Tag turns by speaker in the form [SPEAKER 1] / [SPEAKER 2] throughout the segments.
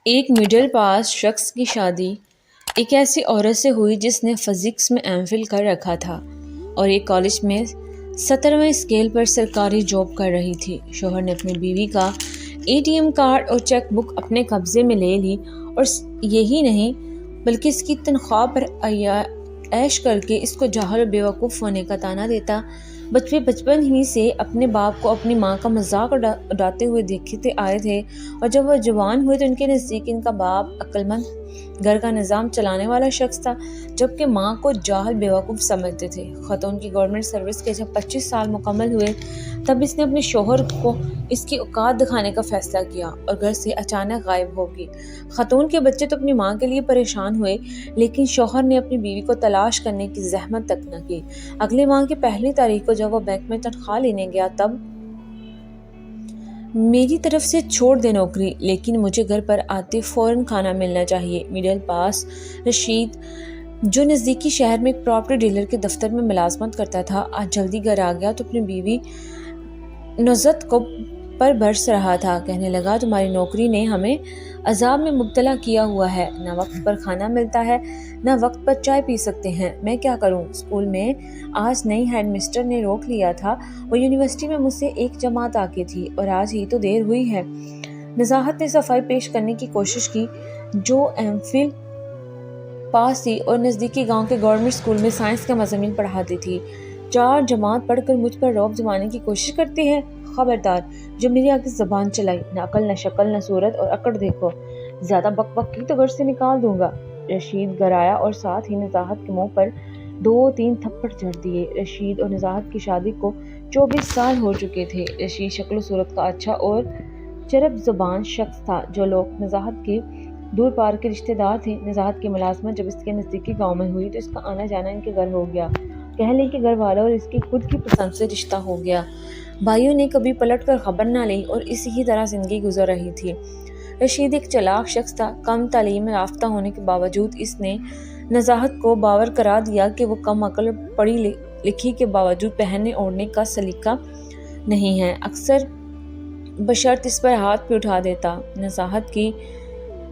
[SPEAKER 1] ایک مڈل پاس شخص کی شادی ایک ایسی عورت سے ہوئی جس نے فزکس میں ایم فل کر رکھا تھا اور ایک کالج میں 17ویں اسکیل پر سرکاری جاب کر رہی تھی۔ شوہر نے اپنی بیوی کا ATM کارڈ اور چیک بک اپنے قبضے میں لے لی اور یہی نہیں بلکہ اس کی تنخواہ پر عیش کر کے اس کو جاہل اور بیوقوف ہونے کا طعنہ دیتا۔ بچپن ہی سے اپنے باپ کو اپنی ماں کا مذاق اڑاتے ہوئے دیکھتے آئے تھے اور جب وہ جوان ہوئے تو ان کے نزدیک ان کا باپ عقل مند گھر کا نظام چلانے والا شخص تھا، جبکہ ماں کو جاہل بیوقوف سمجھتے تھے۔ خاتون کی گورنمنٹ سروس کے جب 25 سال مکمل ہوئے تب اس نے اپنے شوہر کو اس کی اوقات دکھانے کا فیصلہ کیا اور گھر سے اچانک غائب ہو گئی۔ خاتون کے بچے تو اپنی ماں کے لیے پریشان ہوئے، لیکن شوہر نے اپنی بیوی کو تلاش کرنے کی زحمت تک نہ کی۔ اگلے ماہ کی پہلی تاریخ کو جب وہ بینک میں تنخواہ لینے گیا تب میری طرف سے چھوڑ دے نوکری، لیکن مجھے گھر پر آتے فوراً کھانا ملنا چاہیے۔ مڈل پاس رشید، جو نزدیکی شہر میں ایک پراپرٹی ڈیلر کے دفتر میں ملازمت کرتا تھا، آج جلدی گھر آ گیا تو اپنی بیوی نزت کو پر برس رہا تھا۔ کہنے لگا، تمہاری نوکری نے ہمیں عذاب میں مبتلا کیا ہوا ہے، نہ وقت پر کھانا ملتا ہے نہ وقت پر چائے پی سکتے ہیں، میں کیا کروں؟ اسکول میں آج نئی ہیڈ مسٹر نے روک لیا تھا، وہ یونیورسٹی میں مجھ سے ایک جماعت آگے تھی اور آج ہی تو دیر ہوئی ہے۔ نزاہت نے صفائی پیش کرنے کی کوشش کی، جو ایم فل پاس تھی اور نزدیکی گاؤں کے گورنمنٹ اسکول میں سائنس کے مضامین پڑھاتی تھی۔ 4 جماعت پڑھ کر مجھ پر رعب جمانے کی کوشش کرتی ہے؟ خبردار، جو میری آگے زبان چلائی، نہ عقل نہ شکل نہ صورت اور اکڑ دیکھو، زیادہ بک بک کی تو گھر سے نکال دوں گا۔ رشید گھر آیا اور ساتھ ہی نزاہت کے منہ پر 2-3 تھپڑ جڑ دیے۔ رشید اور نزاہت کی شادی کو 24 سال ہو چکے تھے۔ رشید شکل و صورت کا اچھا اور چرب زبان شخص تھا۔ جو لوگ نزاہت کے دور پار کے رشتے دار تھے، نزاہت کی ملازمت جب اس کے نزدیکی گاؤں میں ہوئی تو اس کا آنا جانا ان کے گھر ہو گیا، کہہ لیں کہ گھر والوں اور اس کی خود کی پسند سے رشتہ ہو گیا۔ بھائیوں نے کبھی پلٹ کر خبر نہ لی اور اسی ہی طرح زندگی گزر رہی تھی۔ رشید ایک چالاک شخص تھا، کم تعلیم یافتہ ہونے کے باوجود اس نے نزاہت کو باور کرا دیا کہ وہ کم عقل اور پڑھی لکھی کے باوجود پہننے اوڑھنے کا سلیقہ نہیں ہے، اکثر بشرط اس پر ہاتھ بھی اٹھا دیتا۔ نزاہت کی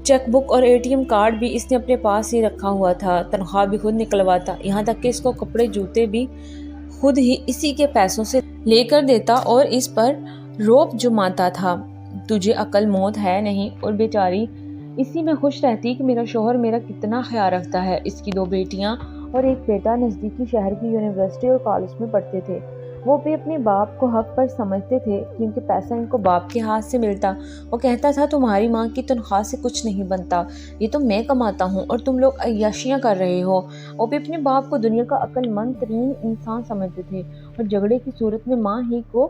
[SPEAKER 1] چیک بک اور ATM کارڈ بھی اس نے اپنے پاس ہی رکھا ہوا تھا، تنخواہ بھی خود نکلواتا، یہاں تک کہ اس کو کپڑے جوتے بھی خود ہی اسی کے پیسوں سے لے کر دیتا اور اس پر رعب جماتا تھا۔ تجھے عقل موت ہے نہیں؟ اور بیچاری اسی میں خوش رہتی کہ میرا شوہر میرا کتنا خیال رکھتا ہے۔ اس کی 2 بیٹیاں اور ایک بیٹا نزدیکی شہر کی یونیورسٹی اور کالج میں پڑھتے تھے۔ وہ بھی اپنے باپ کو حق پر سمجھتے تھے کیونکہ پیسہ ان کو باپ کے ہاتھ سے ملتا۔ وہ کہتا تھا، تمہاری ماں کی تنخواہ سے کچھ نہیں بنتا، یہ تو میں کماتا ہوں اور تم لوگ عیاشیاں کر رہے ہو۔ وہ بھی اپنے باپ کو دنیا کا عقل مند ترین انسان سمجھتے تھے اور جھگڑے کی صورت میں ماں ہی کو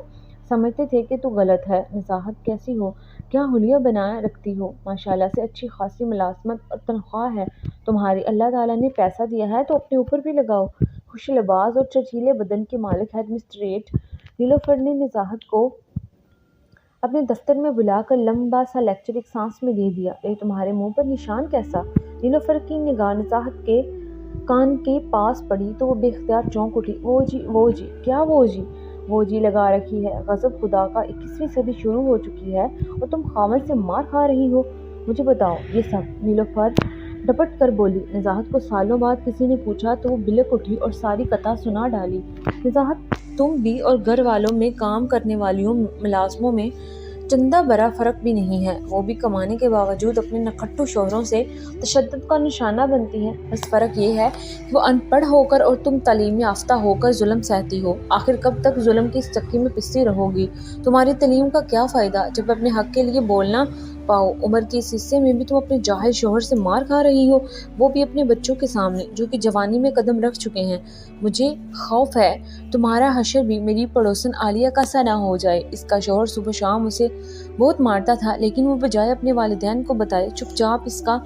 [SPEAKER 1] سمجھتے تھے کہ تو غلط ہے۔ نزاہت کیسی ہو؟ کیا حلیہ بنائے رکھتی ہو؟ ماشاءاللہ سے اچھی خاصی ملازمت اور تنخواہ ہے تمہاری، اللہ تعالیٰ نے پیسہ دیا ہے تو اپنے اوپر بھی لگاؤ۔ خوش لباس اور چرچیلے بدن کے مالک ہیڈ مسٹریٹ نیلوفر نے نزاہت کو اپنے دفتر میں بلا کر لمبا سا لیکچر ایک سانس میں دے دیا۔ تمہارے منہ پر نشان کیسا؟ نیلوفر کی نگاہ نزاہت کے کان کے پاس پڑی تو وہ بے اختیار چونک اٹھی۔ وہ جی کیا وہ جی؟ وہ جی لگا رکھی ہے، غضب خدا کا، 21ویں صدی شروع ہو چکی ہے اور تم خاوند سے مار کھا رہی ہو۔ مجھے بتاؤ یہ سب، نیلوفر ڈپٹ کر بولی۔ نزاہت کو سالوں بعد کسی نے پوچھا تو وہ بلک اٹھی اور ساری کتھا سنا ڈالی۔ نزاہت، تم بھی اور گھر والوں میں کام کرنے والیوں ملازموں میں چندہ برا فرق بھی نہیں ہے، وہ بھی کمانے کے باوجود اپنے نکھٹو شوہروں سے تشدد کا نشانہ بنتی ہیں، بس فرق یہ ہے کہ وہ ان پڑھ ہو کر اور تم تعلیم یافتہ ہو کر ظلم سہتی ہو۔ آخر کب تک ظلم کی اس چکی میں پستی رہو گی؟ تمہاری تعلیم کا کیا فائدہ جب اپنے حق کے لیے بول نہ پاؤ؟ عمر کے اس حصے میں بھی تم اپنے جاہل شوہر سے مار کھا رہی ہو، وہ بھی اپنے بچوں کے سامنے جو کہ جوانی میں قدم رکھ چکے ہیں۔ مجھے خوف ہے تمہارا حشر بھی میری پڑوسن عالیہ کا سا نہ ہو جائے۔ اس کا شوہر صبح شام اسے بہت مارتا تھا، لیکن وہ بجائے اپنے والدین کو بتائے چپ چاپ اس کا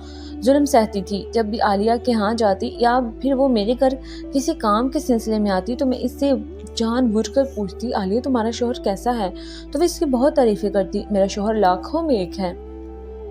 [SPEAKER 1] ظلم سہتی تھی۔ جب بھی عالیہ کے ہاں جاتی یا پھر وہ میرے گھر کسی کام کے سلسلے میں آتی تو میں اس سے جان بوجھ کر پوچھتی، عالیہ تمہارا شوہر کیسا ہے؟ تو وہ اس کی بہت تعریفیں کرتی، میرا شوہر لاکھوں میں ایک ہے۔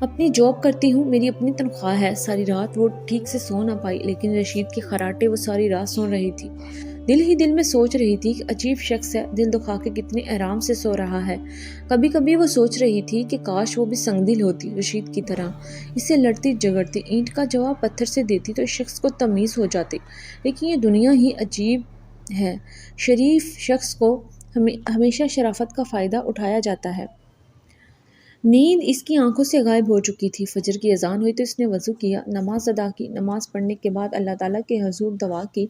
[SPEAKER 1] اپنی جاب کرتی ہوں، میری اپنی تنخواہ ہے۔ ساری رات وہ ٹھیک سے سو نہ پائی، لیکن رشید کے خراٹے وہ ساری رات سن رہی تھی۔ دل ہی دل میں سوچ رہی تھی کہ عجیب شخص ہے، دل دکھا کے کتنے آرام سے سو رہا ہے۔ کبھی کبھی وہ سوچ رہی تھی کہ کاش وہ بھی سنگ دل ہوتی، رشید کی طرح، اسے لڑتی جگڑتی، اینٹ کا جواب پتھر سے دیتی تو اس شخص کو تمیز ہو جاتی۔ لیکن یہ دنیا ہی عجیب ہے، شریف شخص کو ہمیشہ شرافت کا فائدہ اٹھایا جاتا ہے۔ نیند اس کی آنکھوں سے غائب ہو چکی تھی۔ فجر کی اذان ہوئی تو اس نے وضو کیا، نماز ادا کی۔ نماز پڑھنے کے بعد اللہ تعالیٰ کے حضور دعا کی،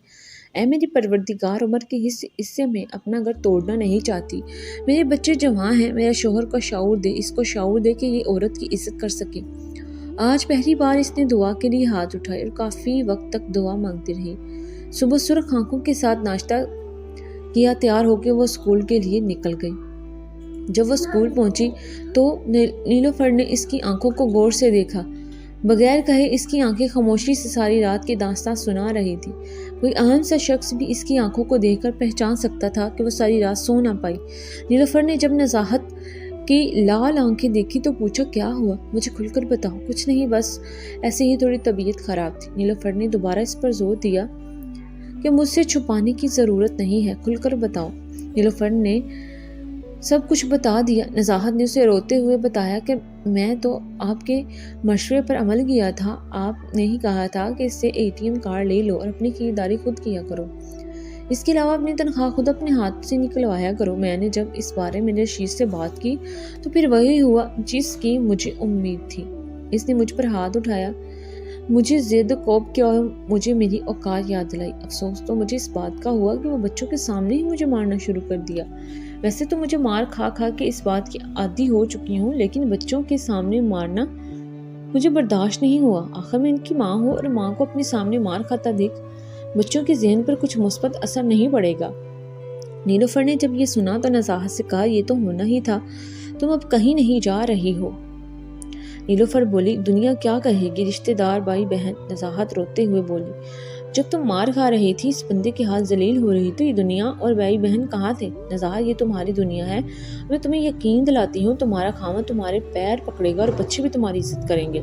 [SPEAKER 1] اے میری پروردگار، عمر کے حصے میں اپنا گھر توڑنا نہیں چاہتی۔ میرے بچے جوان ہیں، میرے شوہر کو شعور دے، اس کو شعور دے کہ یہ عورت کی عزت کر سکے۔ آج پہلی بار اس نے دعا کے لیے ہاتھ اٹھائے اور کافی وقت تک دعا مانگتی رہی۔ صبح سرخ آنکھوں کے ساتھ ناشتہ کیا، تیار ہو کے وہ اسکول کے لیے نکل گئی۔ جب وہ اسکول پہنچی تو نیلوفر نے اس کی آنکھوں کو غور سے دیکھا۔ بغیر کہے اس کی آنکھیں خاموشی سے ساری رات کی داستان سنا رہی تھی۔ کوئی عام سا شخص بھی اس کی آنکھوں کو دیکھ کر پہچان سکتا تھا کہ وہ ساری رات سو نہ پائی۔ نیلوفر نے جب نزاہت کی لال آنکھیں دیکھی تو پوچھا، کیا ہوا؟ مجھے کھل کر بتاؤ۔ کچھ نہیں، بس ایسے ہی تھوڑی طبیعت خراب تھی۔ نیلوفر نے دوبارہ اس پر زور دیا کہ مجھ سے چھپانے کی ضرورت نہیں ہے، کھل کر بتاؤ۔ نیلوفر نے سب کچھ بتا دیا۔ نزاہت نے اسے روتے ہوئے بتایا کہ میں تو آپ کے مشورے پر عمل کیا تھا، آپ نے ہی کہا تھا کہ اس سے ATM کارڈ لے لو اور اپنی خریداری خود کیا کرو۔ اس کے علاوہ اپنی تنخواہ خود اپنے ہاتھ سے نکلوایا کرو۔ میں نے جب اس بارے میں رشید سے بات کی تو پھر وہی ہوا جس کی مجھے امید تھی۔ اس نے مجھ پر ہاتھ اٹھایا، مجھے زد کوب کیا اور مجھے میری اوقات یاد دلائی۔ افسوس تو مجھے اس بات کا ہوا کہ وہ بچوں کے سامنے ہی مجھے مارنا شروع کر دیا۔ ویسے تو مجھے مار کھا کھا کے اس بات کی عادی ہو چکی ہوں، لیکن بچوں کے سامنے مارنا مجھے برداشت نہیں ہوا۔ آخر میں ان کی ماں ہوں اور ماں کو اپنے سامنے مار کھاتا دیکھ بچوں کے ذہن پر کچھ مثبت اثر نہیں پڑے گا۔ نیلوفر نے جب یہ سنا تو نزاہت سے کہا، یہ تو ہونا ہی تھا، تم اب کہیں نہیں جا رہی ہو۔ نیلوفر بولی، دنیا کیا کہے گی، رشتہ دار، بھائی بہن۔ نزاہت روتے ہوئے بولی، جب تم مار کھا رہی تھی، اس بندے کے ہاتھ ذلیل ہو رہی تو یہ دنیا اور بھائی بہن کہاں تھے؟ نزاہت، یہ تمہاری دنیا ہے، میں تمہیں یقین دلاتی ہوں، تمہارا خاوند تمہارے پیر پکڑے گا اور بچے بھی تمہاری عزت کریں گے،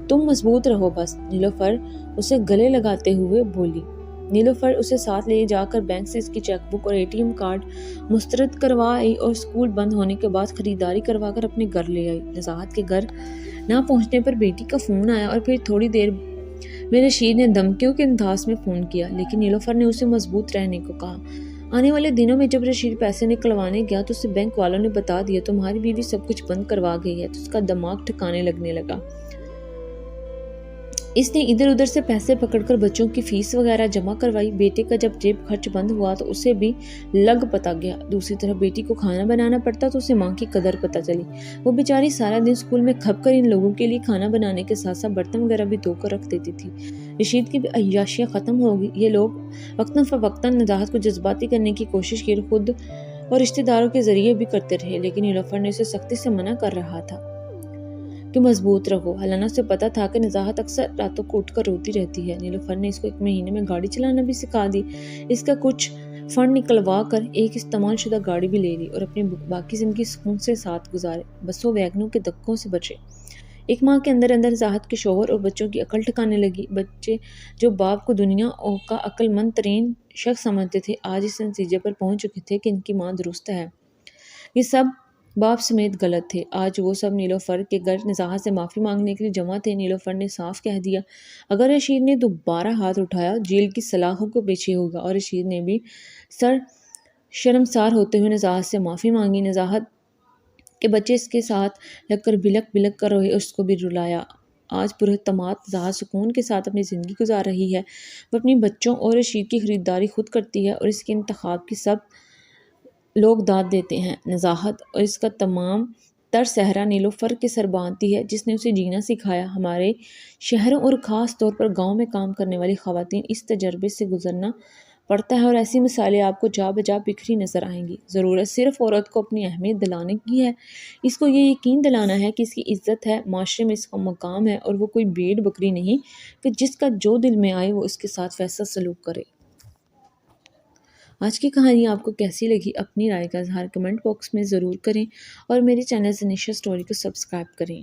[SPEAKER 1] تم مضبوط رہو بس۔ نیلوفر اسے گلے لگاتے ہوئے بولی۔ نیلوفر اسے ساتھ لے جا کر بینک سے اس کی چیک بک اور ATM کارڈ مسترد کروائی اور اسکول بند ہونے کے بعد خریداری کروا کر اپنے گھر لے آئی۔ نزاہت کے گھر نہ پہنچنے پر بیٹی کا فون آیا اور پھر تھوڑی دیر میں رشید نے دھمکیوں کے انداز میں فون کیا، لیکن نیلوفر نے اسے مضبوط رہنے کو کہا۔ آنے والے دنوں میں جب رشید پیسے نکلوانے گیا تو اسے بینک والوں نے بتا دیا تمہاری بیوی سب کچھ بند کروا گئی ہے، تو اس کا دماغ ٹھکانے لگنے لگا۔ اس نے ادھر ادھر سے پیسے پکڑ کر بچوں کی فیس وغیرہ جمع کروائی۔ بیٹے کا جب جیب خرچ بند ہوا تو اسے بھی لگ پتا گیا۔ دوسری طرف بیٹی کو کھانا بنانا پڑتا تو اسے ماں کی قدر پتہ چلی۔ وہ بیچاری سارا دن اسکول میں کھپ کر ان لوگوں کے لیے کھانا بنانے کے ساتھ ساتھ برتن وغیرہ بھی دھو کر رکھ دیتی تھی۔ رشید کی بھی عیاشیاں ختم ہو گئی۔ یہ لوگ وقتاً فوقتاً نزاہت کو جذباتی کرنے کی کوشش کی اور خود اور رشتہ داروں کے ذریعے بھی کرتے رہے، لیکن نیلوفر نے اسے سختی سے منع کر رہا تھا کہ مضبوط رہو۔ حالانہ اسے پتا تھا کہ نزاہت اکثر راتوں کو اٹھ کر روتی رہتی ہے۔ نیلوفر نے اس کو 1 مہینے میں گاڑی چلانا بھی سکھا دی، اس کا کچھ فنڈ نکلوا کر ایک استعمال شدہ گاڑی بھی لے لی اور اپنی باقی زندگی سکون سے ساتھ گزارے، بسوں ویگنوں کے دھکوں سے بچے۔ 1 ماہ کے اندر اندر نزاہت کے شوہر اور بچوں کی عقل ٹھکانے لگی۔ بچے جو باپ کو دنیا کا عقل مند ترین شخص سمجھتے تھے، آج اس نتیجے پر پہنچ چکے تھے کہ ان کی ماں درست ہے۔ یہ سب باپ سمیت غلط تھے۔ آج وہ سب نیلوفر کے گھر نزاہت سے معافی مانگنے کے لیے جمع تھے۔ نیلوفر نے صاف کہہ دیا، اگر رشید نے دوبارہ ہاتھ اٹھایا جیل کی سلاخوں کو پیچھے ہوگا، اور رشید نے بھی شرمسار ہوتے ہوئے نزاہت سے معافی مانگی۔ نزاہت کے بچے اس کے ساتھ لگ کر بلک بلک کر روئے اور اس کو بھی رلایا۔ آج پراعتماد نزاہت سکون کے ساتھ اپنی زندگی گزار رہی ہے۔ وہ اپنی بچوں اور رشید کی خریداری خود کرتی ہے اور اس کے انتخاب کی سب لوگ داد دیتے ہیں۔ نزاہت اور اس کا تمام تر صحرا نیلوفر کے سر باندھتی ہے، جس نے اسے جینا سکھایا۔ ہمارے شہروں اور خاص طور پر گاؤں میں کام کرنے والی خواتین اس تجربے سے گزرنا پڑتا ہے اور ایسی مثالیں آپ کو جا بجا بکھری نظر آئیں گی۔ ضرورت صرف عورت کو اپنی اہمیت دلانے کی ہے، اس کو یہ یقین دلانا ہے کہ اس کی عزت ہے، معاشرے میں اس کا مقام ہے اور وہ کوئی بھیڑ بکری نہیں کہ جس کا جو دل میں آئے وہ اس کے ساتھ ویسا سلوک کرے۔ آج کی کہانی آپ کو کیسی لگی؟ اپنی رائے کا اظہار کمنٹ باکس میں ضرور کریں اور میرے چینل زنیشا اسٹوری کو سبسکرائب کریں۔